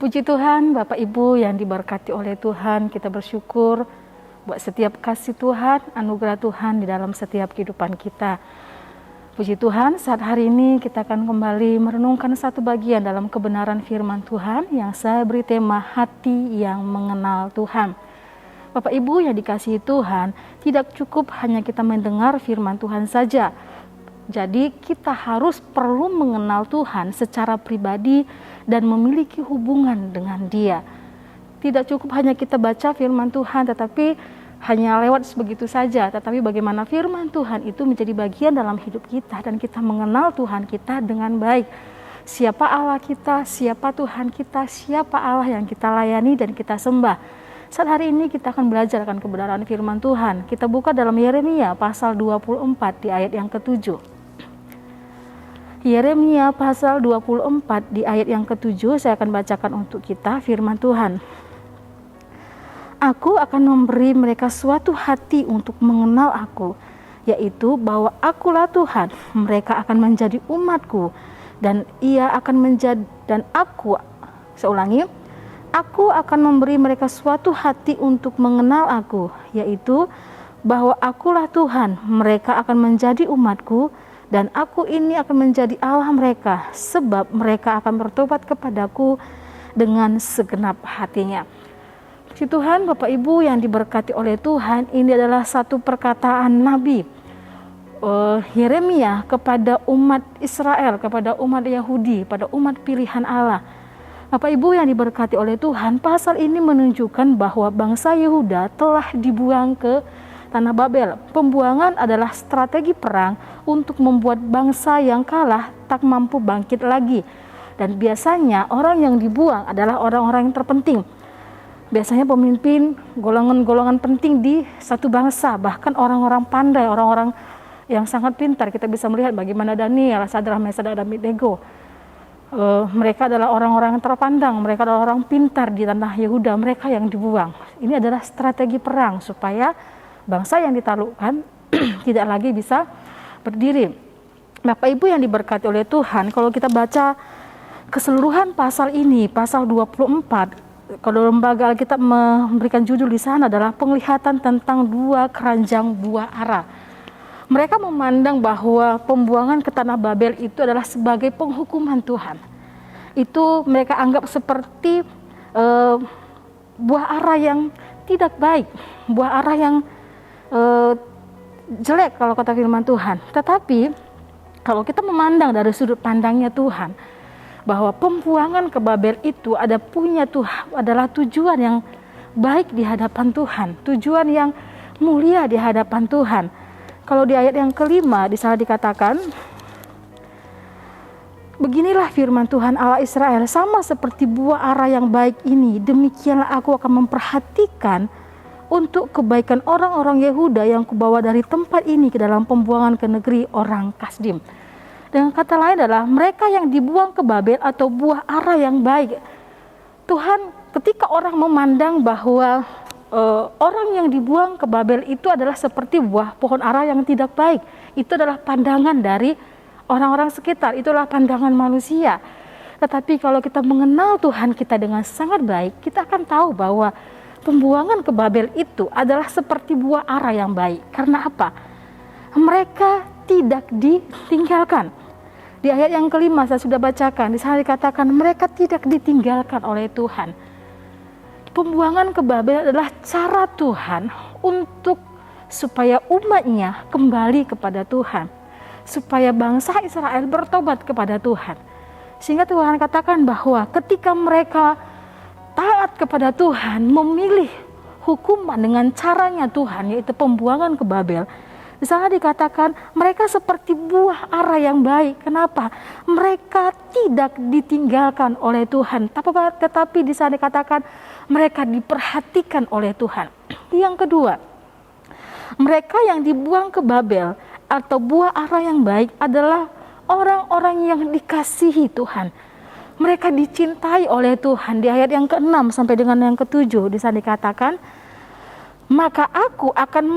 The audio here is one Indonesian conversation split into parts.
Puji Tuhan, Bapak Ibu yang diberkati oleh Tuhan, kita bersyukur buat setiap kasih Tuhan, anugerah Tuhan di dalam setiap kehidupan kita. Puji Tuhan, saat hari ini kita akan kembali merenungkan satu bagian dalam kebenaran firman Tuhan yang saya beri tema hati yang mengenal Tuhan. Bapak Ibu yang dikasihi Tuhan, tidak cukup hanya kita mendengar firman Tuhan saja. Jadi kita harus perlu mengenal Tuhan secara pribadi dan memiliki hubungan dengan Dia. Tidak cukup hanya kita baca firman Tuhan tetapi hanya lewat begitu saja, tetapi bagaimana firman Tuhan itu menjadi bagian dalam hidup kita dan kita mengenal Tuhan kita dengan baik. Siapa Allah kita, siapa Tuhan kita, siapa Allah yang kita layani dan kita sembah. Saat hari ini kita akan belajar akan kebenaran firman Tuhan. Kita buka dalam Yeremia pasal 24 di ayat yang ke-7. Yeremia pasal 24 di ayat yang ke-7 saya akan bacakan untuk kita firman Tuhan. Aku akan memberi mereka suatu hati untuk mengenal aku, yaitu bahwa akulah Tuhan, mereka akan menjadi umatku dan aku akan memberi mereka suatu hati untuk mengenal aku, yaitu bahwa akulah Tuhan, mereka akan menjadi umatku dan aku ini akan menjadi Allah mereka, sebab mereka akan bertobat kepadaku dengan segenap hatinya. Puji Tuhan, Bapak Ibu yang diberkati oleh Tuhan, ini adalah satu perkataan Nabi Yeremia kepada umat Israel, kepada umat Yahudi, pada umat pilihan Allah. Bapak Ibu yang diberkati oleh Tuhan, pasal ini menunjukkan bahwa bangsa Yehuda telah dibuang ke tanah Babel. Pembuangan adalah strategi perang untuk membuat bangsa yang kalah tak mampu bangkit lagi. Dan biasanya orang yang dibuang adalah orang-orang yang terpenting. Biasanya pemimpin golongan-golongan penting di satu bangsa, bahkan orang-orang pandai, orang-orang yang sangat pintar. Kita bisa melihat bagaimana Daniel, Sadrak, Mesak, dan Abednego. Mereka adalah orang-orang yang terpandang, mereka adalah orang pintar di tanah Yehuda, mereka yang dibuang. Ini adalah strategi perang supaya bangsa yang ditaklukkan tidak lagi bisa berdiri. Bapak Ibu yang diberkati oleh Tuhan, kalau kita baca keseluruhan pasal ini, pasal 24, kalau lembaga Alkitab memberikan judul di sana adalah penglihatan tentang dua keranjang buah ara. Mereka memandang bahwa pembuangan ke tanah Babel itu adalah sebagai penghukuman Tuhan. Itu mereka anggap seperti buah ara yang tidak baik, buah ara yang jelek kalau kata firman Tuhan. Tetapi kalau kita memandang dari sudut pandangnya Tuhan, bahwa pembuangan ke Babel itu adalah tujuan yang baik di hadapan Tuhan, tujuan yang mulia di hadapan Tuhan. Kalau di ayat yang kelima di sana dikatakan, beginilah firman Tuhan Allah Israel, sama seperti buah ara yang baik ini, demikianlah aku akan memperhatikan untuk kebaikan orang-orang Yehuda yang kubawa dari tempat ini ke dalam pembuangan ke negeri orang Kasdim. Dengan kata lain adalah mereka yang dibuang ke Babel atau buah ara yang baik. Tuhan ketika orang memandang bahwa orang yang dibuang ke Babel itu adalah seperti buah pohon ara yang tidak baik. Itu adalah pandangan dari orang-orang sekitar, itulah pandangan manusia. Tetapi kalau kita mengenal Tuhan kita dengan sangat baik, kita akan tahu bahwa pembuangan ke Babel itu adalah seperti buah ara yang baik. Karena apa? Mereka tidak ditinggalkan. Di ayat yang kelima saya sudah bacakan, di sana dikatakan mereka tidak ditinggalkan oleh Tuhan. Pembuangan ke Babel adalah cara Tuhan untuk supaya umatnya kembali kepada Tuhan. Supaya bangsa Israel bertobat kepada Tuhan. Sehingga Tuhan katakan bahwa ketika mereka taat kepada Tuhan, memilih hukuman dengan caranya Tuhan, yaitu pembuangan ke Babel. Di sana dikatakan mereka seperti buah ara yang baik. Kenapa? Mereka tidak ditinggalkan oleh Tuhan. Tetapi di sana dikatakan mereka diperhatikan oleh Tuhan. Yang kedua, mereka yang dibuang ke Babel atau buah ara yang baik adalah orang-orang yang dikasihi Tuhan. Mereka dicintai oleh Tuhan. Di ayat yang ke-6 sampai dengan yang ke-7 di sana dikatakan, maka aku akan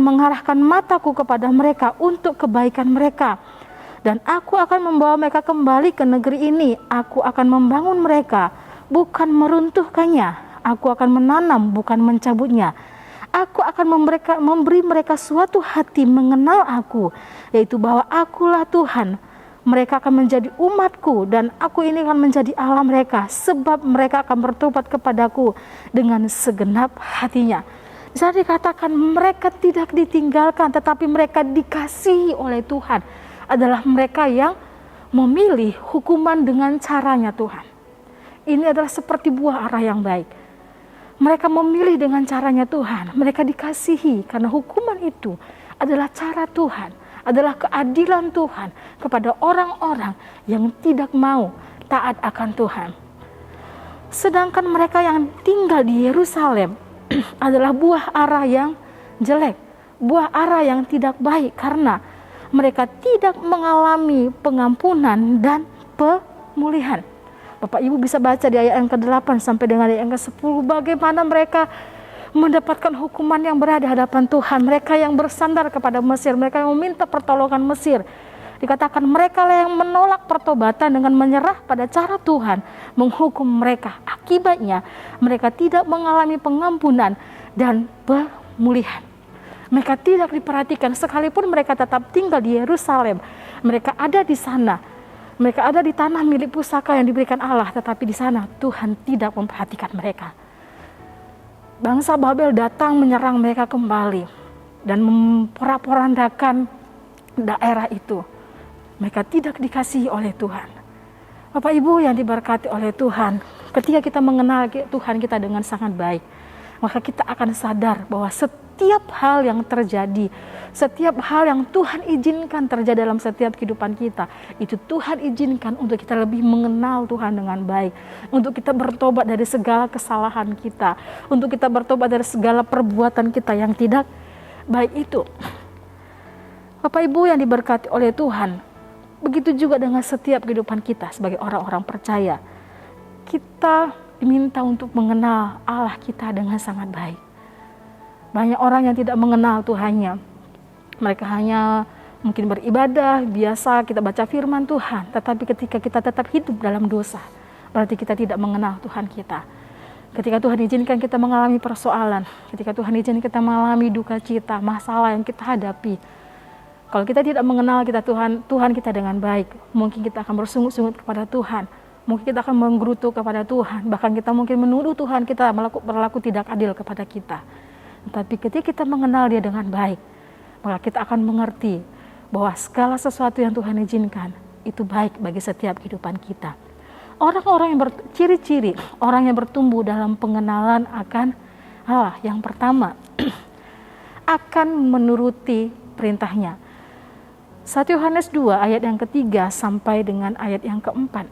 mengarahkan mataku kepada mereka untuk kebaikan mereka Dan aku akan membawa mereka kembali ke negeri ini. Aku akan membangun mereka, bukan meruntuhkannya. Aku akan menanam, bukan mencabutnya. Aku akan memberi mereka suatu hati mengenal aku, yaitu bahwa akulah Tuhan. Mereka akan menjadi umatku, dan aku ini akan menjadi Allah mereka, sebab mereka akan bertobat kepadaku dengan segenap hatinya. Jadi dikatakan mereka tidak ditinggalkan, tetapi mereka dikasihi oleh Tuhan. Adalah mereka yang memilih hukuman dengan caranya Tuhan. Ini adalah seperti buah arah yang baik. Mereka memilih dengan caranya Tuhan. Mereka dikasihi karena hukuman itu adalah cara Tuhan, adalah keadilan Tuhan kepada orang-orang yang tidak mau taat akan Tuhan. Sedangkan mereka yang tinggal di Yerusalem adalah buah arah yang jelek, buah arah yang tidak baik, karena mereka tidak mengalami pengampunan dan pemulihan. Bapak Ibu bisa baca di ayat yang ke-8 sampai dengan ayat yang ke-10 bagaimana mereka mendapatkan hukuman yang berat di hadapan Tuhan. Mereka yang bersandar kepada Mesir, mereka yang meminta pertolongan Mesir. Dikatakan mereka lah yang menolak pertobatan dengan menyerah pada cara Tuhan menghukum mereka. Akibatnya mereka tidak mengalami pengampunan dan pemulihan. Mereka tidak diperhatikan sekalipun mereka tetap tinggal di Yerusalem. Mereka ada di sana. Mereka ada di tanah milik pusaka yang diberikan Allah, tetapi di sana Tuhan tidak memperhatikan mereka. Bangsa Babel datang menyerang mereka kembali dan memporak-porandakan daerah itu. Mereka tidak dikasihi oleh Tuhan. Bapak Ibu yang diberkati oleh Tuhan, ketika kita mengenal Tuhan kita dengan sangat baik, maka kita akan sadar bahwa setiap hal yang terjadi, setiap hal yang Tuhan izinkan terjadi dalam setiap kehidupan kita, itu Tuhan izinkan untuk kita lebih mengenal Tuhan dengan baik, untuk kita bertobat dari segala kesalahan kita, untuk kita bertobat dari segala perbuatan kita yang tidak baik itu. Bapak Ibu yang diberkati oleh Tuhan, begitu juga dengan setiap kehidupan kita sebagai orang-orang percaya. Kita diminta untuk mengenal Allah kita dengan sangat baik. Banyak orang yang tidak mengenal Tuhannya. Mereka hanya mungkin beribadah, biasa kita baca firman Tuhan, tetapi ketika kita tetap hidup dalam dosa, berarti kita tidak mengenal Tuhan kita. Ketika Tuhan izinkan kita mengalami persoalan, ketika Tuhan izinkan kita mengalami duka cita, masalah yang kita hadapi, kalau kita tidak mengenal Tuhan kita dengan baik, mungkin kita akan bersungut-sungut kepada Tuhan, mungkin kita akan menggerutu kepada Tuhan, bahkan kita mungkin menuduh Tuhan kita berlaku tidak adil kepada kita. Tapi ketika kita mengenal Dia dengan baik, maka kita akan mengerti bahwa segala sesuatu yang Tuhan izinkan itu baik bagi setiap kehidupan kita. Orang-orang yang ciri-ciri orang yang bertumbuh dalam pengenalan akan Allah, yang pertama akan menuruti perintahnya. 1 Yohanes 2 ayat yang ketiga sampai dengan ayat yang keempat.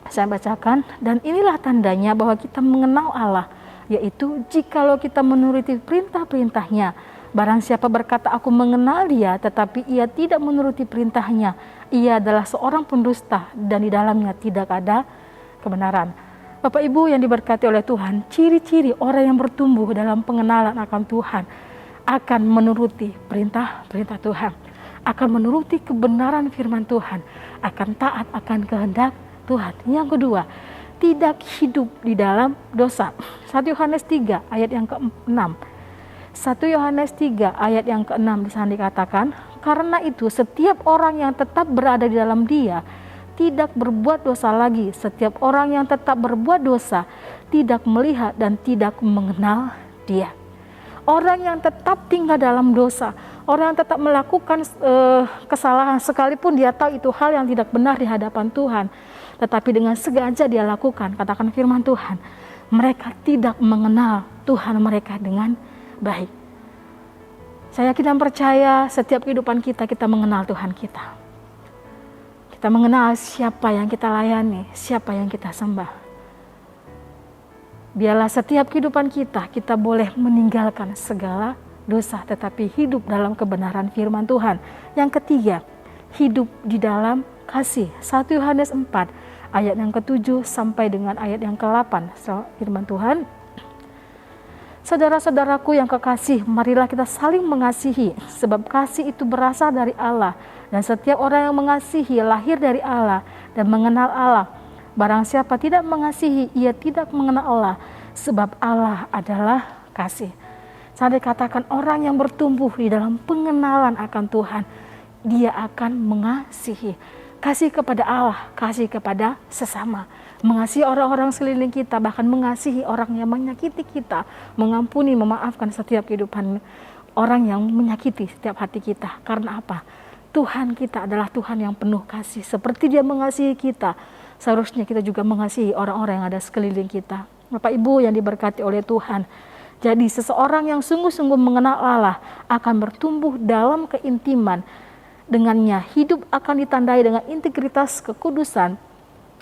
Saya bacakan, dan inilah tandanya bahwa kita mengenal Allah, yaitu jikalau kita menuruti perintah-perintahnya. Barang siapa berkata aku mengenal Dia, tetapi ia tidak menuruti perintahnya, ia adalah seorang pendusta dan di dalamnya tidak ada kebenaran. Bapak Ibu yang diberkati oleh Tuhan, ciri-ciri orang yang bertumbuh dalam pengenalan akan Tuhan akan menuruti perintah-perintah Tuhan, akan menuruti kebenaran firman Tuhan, akan taat akan kehendak Tuhan. Yang kedua, tidak hidup di dalam dosa. 1 Yohanes 3 ayat yang ke-6. 1 Yohanes 3 ayat yang ke-6 di sana dikatakan, karena itu setiap orang yang tetap berada di dalam Dia tidak berbuat dosa lagi. Setiap orang yang tetap berbuat dosa tidak melihat dan tidak mengenal Dia. Orang yang tetap tinggal dalam dosa, orang yang tetap melakukan kesalahan sekalipun dia tahu itu hal yang tidak benar di hadapan Tuhan, tetapi dengan sengaja dia lakukan, katakan firman Tuhan, mereka tidak mengenal Tuhan mereka dengan baik. Saya yakin dan percaya setiap kehidupan kita mengenal Tuhan kita. Kita mengenal siapa yang kita layani, siapa yang kita sembah. Biarlah setiap kehidupan kita boleh meninggalkan segala dosa, tetapi hidup dalam kebenaran firman Tuhan. Yang ketiga, hidup di dalam kasih. 1 Yohanes 4 ayat yang ke-7 sampai dengan ayat yang ke-8. Firman Tuhan, Saudara-saudaraku yang kekasih, marilah kita saling mengasihi, sebab kasih itu berasal dari Allah, dan setiap orang yang mengasihi lahir dari Allah dan mengenal Allah. Barang siapa tidak mengasihi, ia tidak mengenal Allah, sebab Allah adalah kasih. Saya dikatakan orang yang bertumbuh di dalam pengenalan akan Tuhan, dia akan mengasihi. Kasih kepada Allah, kasih kepada sesama, mengasihi orang-orang sekeliling kita, bahkan mengasihi orang yang menyakiti kita, mengampuni, memaafkan setiap kehidupan orang yang menyakiti setiap hati kita. Karena apa? Tuhan kita adalah Tuhan yang penuh kasih. Seperti Dia mengasihi kita, seharusnya kita juga mengasihi orang-orang yang ada sekeliling kita. Bapak Ibu yang diberkati oleh Tuhan, jadi seseorang yang sungguh-sungguh mengenal Allah akan bertumbuh dalam keintiman. Dengannya hidup akan ditandai dengan integritas, kekudusan,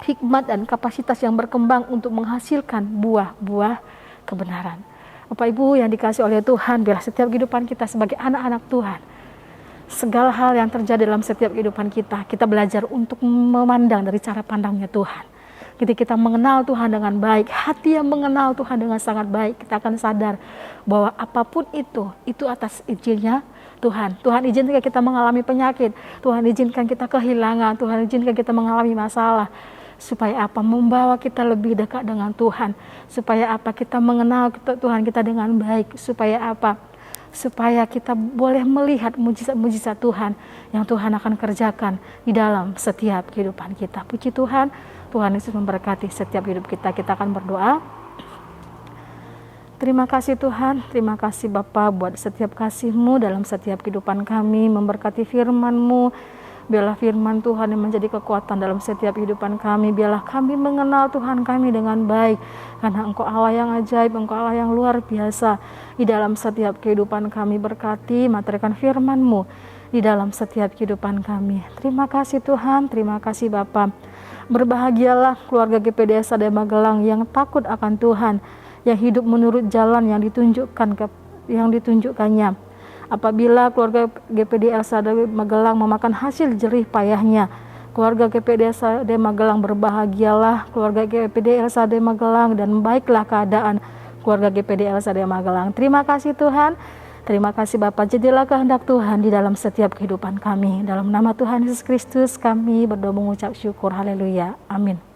hikmat dan kapasitas yang berkembang untuk menghasilkan buah-buah kebenaran. Bapak Ibu yang dikasihi oleh Tuhan, biarlah setiap kehidupan kita sebagai anak-anak Tuhan, segala hal yang terjadi dalam setiap kehidupan kita, kita belajar untuk memandang dari cara pandangnya Tuhan. Ketika kita mengenal Tuhan dengan baik, hati yang mengenal Tuhan dengan sangat baik, kita akan sadar bahwa apapun itu atas izinnya Tuhan. Tuhan izinkan kita mengalami penyakit, Tuhan izinkan kita kehilangan, Tuhan izinkan kita mengalami masalah. Supaya apa? Membawa kita lebih dekat dengan Tuhan. Supaya apa? Kita mengenal Tuhan kita dengan baik. Supaya apa? Supaya kita boleh melihat mujizat-mujizat Tuhan yang Tuhan akan kerjakan di dalam setiap kehidupan kita. Puji Tuhan, Tuhan Yesus memberkati setiap hidup kita. Kita akan berdoa. Terima kasih Tuhan, terima kasih Bapa buat setiap kasih-Mu dalam setiap kehidupan kami, memberkati firman-Mu. Biarlah firman Tuhan yang menjadi kekuatan dalam setiap kehidupan kami. Biarlah kami mengenal Tuhan kami dengan baik, karena Engkau Allah yang ajaib, Engkau Allah yang luar biasa di dalam setiap kehidupan kami. Berkati, materikan firman-Mu di dalam setiap kehidupan kami. Terima kasih Tuhan, terima kasih Bapa. Berbahagialah keluarga GPD SAD Magelang yang takut akan Tuhan, yang hidup menurut jalan yang ditunjukkannya. Apabila keluarga GPD SAD Magelang memakan hasil jerih payahnya, keluarga GPD SAD Magelang berbahagialah keluarga GPD SAD Magelang, dan baiklah keadaan keluarga GPD SAD Magelang. Terima kasih Tuhan, terima kasih Bapa. Jadilah kehendak Tuhan di dalam setiap kehidupan kami. Dalam nama Tuhan Yesus Kristus kami berdoa mengucap syukur. Haleluya. Amin.